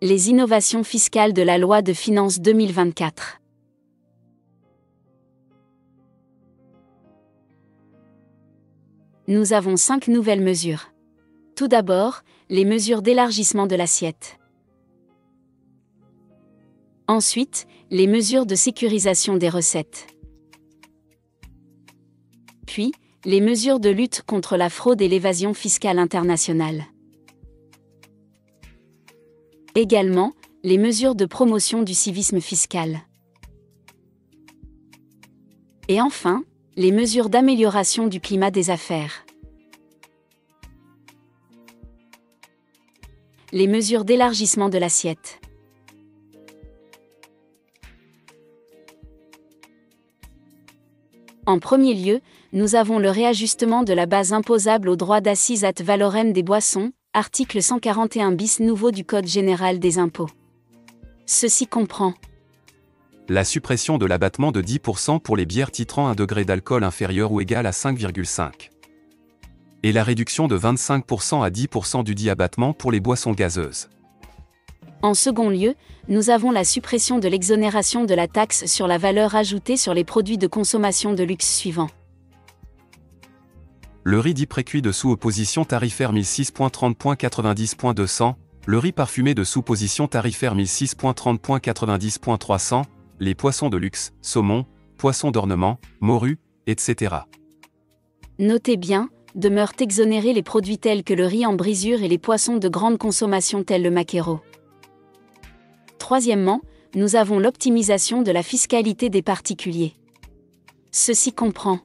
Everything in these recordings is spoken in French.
Les innovations fiscales de la loi de finances 2024. Nous avons 5 nouvelles mesures. Tout d'abord, les mesures d'élargissement de l'assiette. Ensuite, les mesures de sécurisation des recettes. Puis, les mesures de lutte contre la fraude et l'évasion fiscale internationale. Également, les mesures de promotion du civisme fiscal. Et enfin, les mesures d'amélioration du climat des affaires. Les mesures d'élargissement de l'assiette. En premier lieu, nous avons le réajustement de la base imposable au droit d'accise ad valorem des boissons, article 141 bis nouveau du Code général des impôts. Ceci comprend la suppression de l'abattement de 10% pour les bières titrant un degré d'alcool inférieur ou égal à 5,5. Et la réduction de 25% à 10% du dit abattement pour les boissons gazeuses. En second lieu, nous avons la suppression de l'exonération de la taxe sur la valeur ajoutée sur les produits de consommation de luxe suivants. Le riz dit précuit de sous-opposition tarifaire 1006.30.90.200, le riz parfumé de sous-position tarifaire 1006.30.90.300, les poissons de luxe, saumon, poissons d'ornement, morue, etc. Notez bien, demeurent exonérés les produits tels que le riz en brisure et les poissons de grande consommation tels le maquereau. Troisièmement, nous avons l'optimisation de la fiscalité des particuliers. Ceci comprend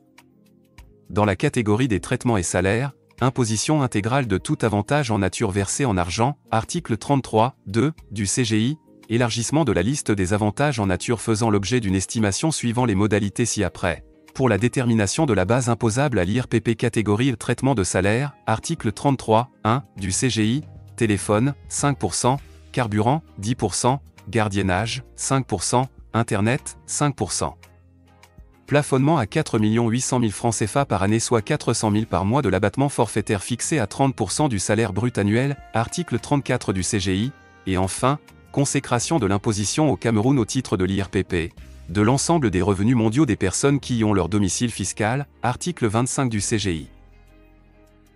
dans la catégorie des traitements et salaires, imposition intégrale de tout avantage en nature versé en argent, article 33.2 du CGI, élargissement de la liste des avantages en nature faisant l'objet d'une estimation suivant les modalités ci-après. Pour la détermination de la base imposable à l'IRPP catégorie traitement de salaire, article 33.1 du CGI, téléphone, 5%, carburant, 10%, gardiennage, 5%, Internet, 5%. Plafonnement à 4 800 000 francs CFA par année soit 400 000 par mois de l'abattement forfaitaire fixé à 30% du salaire brut annuel, article 34 du CGI, et enfin, consécration de l'imposition au Cameroun au titre de l'IRPP, de l'ensemble des revenus mondiaux des personnes qui y ont leur domicile fiscal, article 25 du CGI.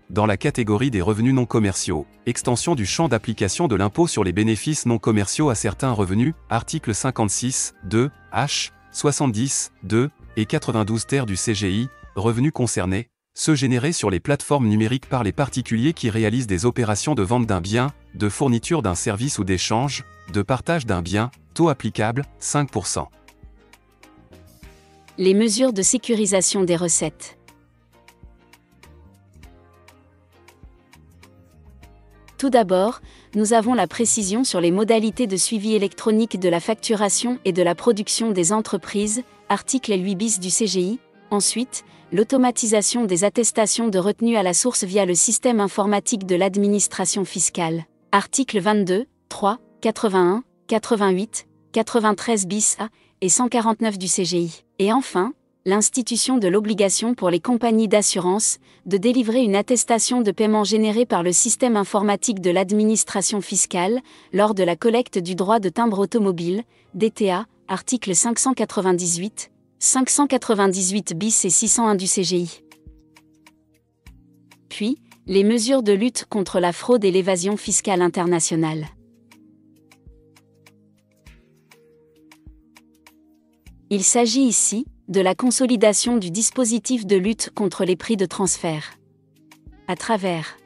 Dans la catégorie des revenus non commerciaux, extension du champ d'application de l'impôt sur les bénéfices non commerciaux à certains revenus, article 56, 2, H, 70, 2, et 92 ter du CGI, revenus concernés, ceux générés sur les plateformes numériques par les particuliers qui réalisent des opérations de vente d'un bien, de fourniture d'un service ou d'échange, de partage d'un bien, taux applicable, 5%. Les mesures de sécurisation des recettes. Tout d'abord, nous avons la précision sur les modalités de suivi électronique de la facturation et de la production des entreprises, article 8 bis du CGI. Ensuite, l'automatisation des attestations de retenue à la source via le système informatique de l'administration fiscale, article 22, 3, 81, 88, 93 bis A et 149 du CGI. Et enfin, l'institution de l'obligation pour les compagnies d'assurance de délivrer une attestation de paiement générée par le système informatique de l'administration fiscale lors de la collecte du droit de timbre automobile, DTA, article 598, 598 bis et 601 du CGI. Puis, les mesures de lutte contre la fraude et l'évasion fiscale internationale. Il s'agit ici de la consolidation du dispositif de lutte contre les prix de transfert. À travers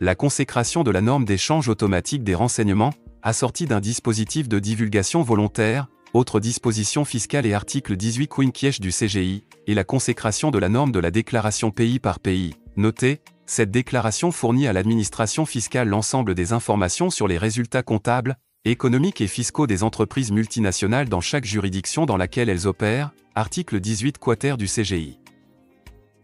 la consécration de la norme d'échange automatique des renseignements, assortie d'un dispositif de divulgation volontaire, autres dispositions fiscales et article 18 quinquièche du CGI, et la consécration de la norme de la déclaration pays par pays. Notez, cette déclaration fournit à l'administration fiscale l'ensemble des informations sur les résultats comptables, économiques et fiscaux des entreprises multinationales dans chaque juridiction dans laquelle elles opèrent, article 18 quater du CGI.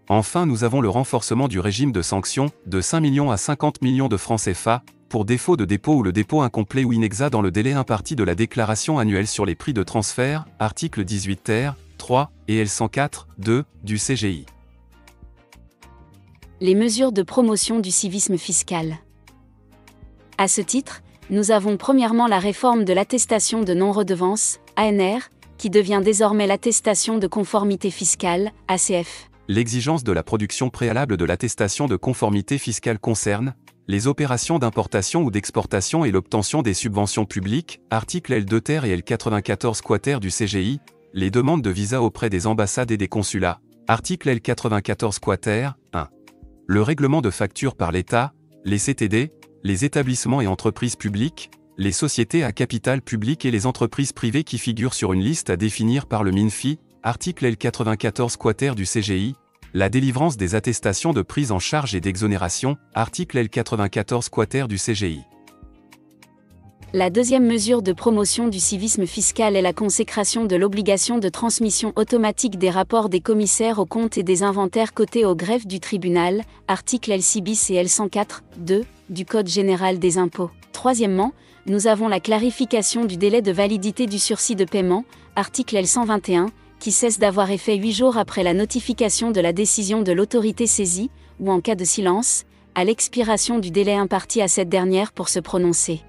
Enfin, nous avons le renforcement du régime de sanctions, de 5 millions à 50 millions de francs CFA, pour défaut de dépôt ou le dépôt incomplet ou inexact dans le délai imparti de la déclaration annuelle sur les prix de transfert, article 18 ter, 3, et L104, 2, du CGI. Les mesures de promotion du civisme fiscal. À ce titre, nous avons premièrement la réforme de l'attestation de non-redevance, ANR, qui devient désormais l'attestation de conformité fiscale, ACF. L'exigence de la production préalable de l'attestation de conformité fiscale concerne les opérations d'importation ou d'exportation et l'obtention des subventions publiques, articles L2 ter et L94 quater du CGI, les demandes de visa auprès des ambassades et des consulats, article L94 quater, 1. Le règlement de factures par l'État, les CTD, les établissements et entreprises publiques, les sociétés à capital public et les entreprises privées qui figurent sur une liste à définir par le MINFI, article L94 quater du CGI, la délivrance des attestations de prise en charge et d'exonération, article L94 quater du CGI. La deuxième mesure de promotion du civisme fiscal est la consécration de l'obligation de transmission automatique des rapports des commissaires aux comptes et des inventaires cotés au greffe du tribunal, articles L6 bis et L104, 2, du Code général des impôts. Troisièmement, nous avons la clarification du délai de validité du sursis de paiement, article L121, qui cesse d'avoir effet 8 jours après la notification de la décision de l'autorité saisie, ou en cas de silence, à l'expiration du délai imparti à cette dernière pour se prononcer.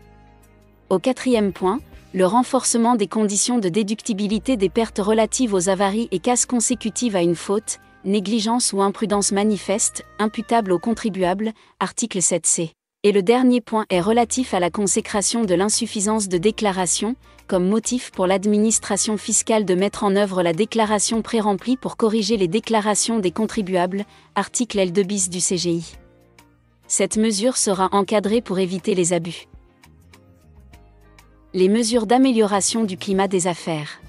Au quatrième point, le renforcement des conditions de déductibilité des pertes relatives aux avaries et casses consécutives à une faute, négligence ou imprudence manifeste, imputable au contribuable, article 7c. Et le dernier point est relatif à la consécration de l'insuffisance de déclaration, comme motif pour l'administration fiscale de mettre en œuvre la déclaration pré-remplie pour corriger les déclarations des contribuables, article L2 bis du CGI. Cette mesure sera encadrée pour éviter les abus. Les mesures d'amélioration du climat des affaires.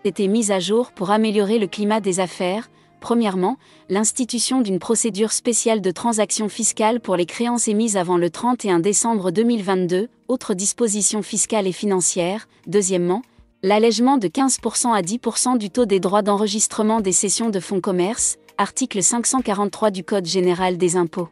Été mises à jour pour améliorer le climat des affaires. Premièrement, l'institution d'une procédure spéciale de transaction fiscale pour les créances émises avant le 31 décembre 2022, autres dispositions fiscales et financières. Deuxièmement, l'allègement de 15% à 10% du taux des droits d'enregistrement des cessions de fonds commerce, article 543 du Code général des impôts.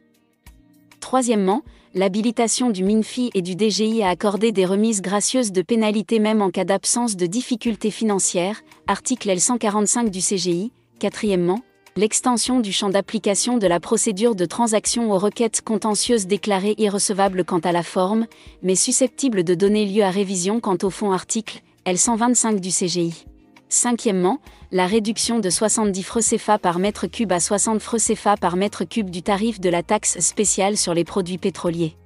Troisièmement, l'habilitation du MINFI et du DGI à accorder des remises gracieuses de pénalités même en cas d'absence de difficultés financières, article L145 du CGI. Quatrièmement, l'extension du champ d'application de la procédure de transaction aux requêtes contentieuses déclarées irrecevables quant à la forme, mais susceptibles de donner lieu à révision quant au fond, article L125 du CGI. Cinquièmement, la réduction de 70 francs CFA par mètre cube à 60 francs CFA par mètre cube du tarif de la taxe spéciale sur les produits pétroliers.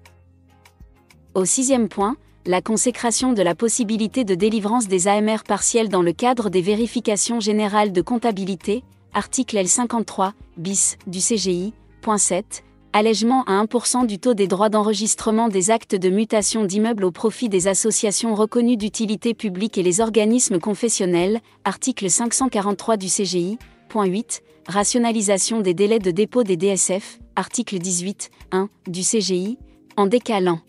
Au sixième point, la consécration de la possibilité de délivrance des AMR partielles dans le cadre des vérifications générales de comptabilité, article L53, bis, du CGI, point 7, allègement à 1% du taux des droits d'enregistrement des actes de mutation d'immeubles au profit des associations reconnues d'utilité publique et les organismes confessionnels, article 543 du CGI, point 8, rationalisation des délais de dépôt des DSF, article 18, 1, du CGI, en décalant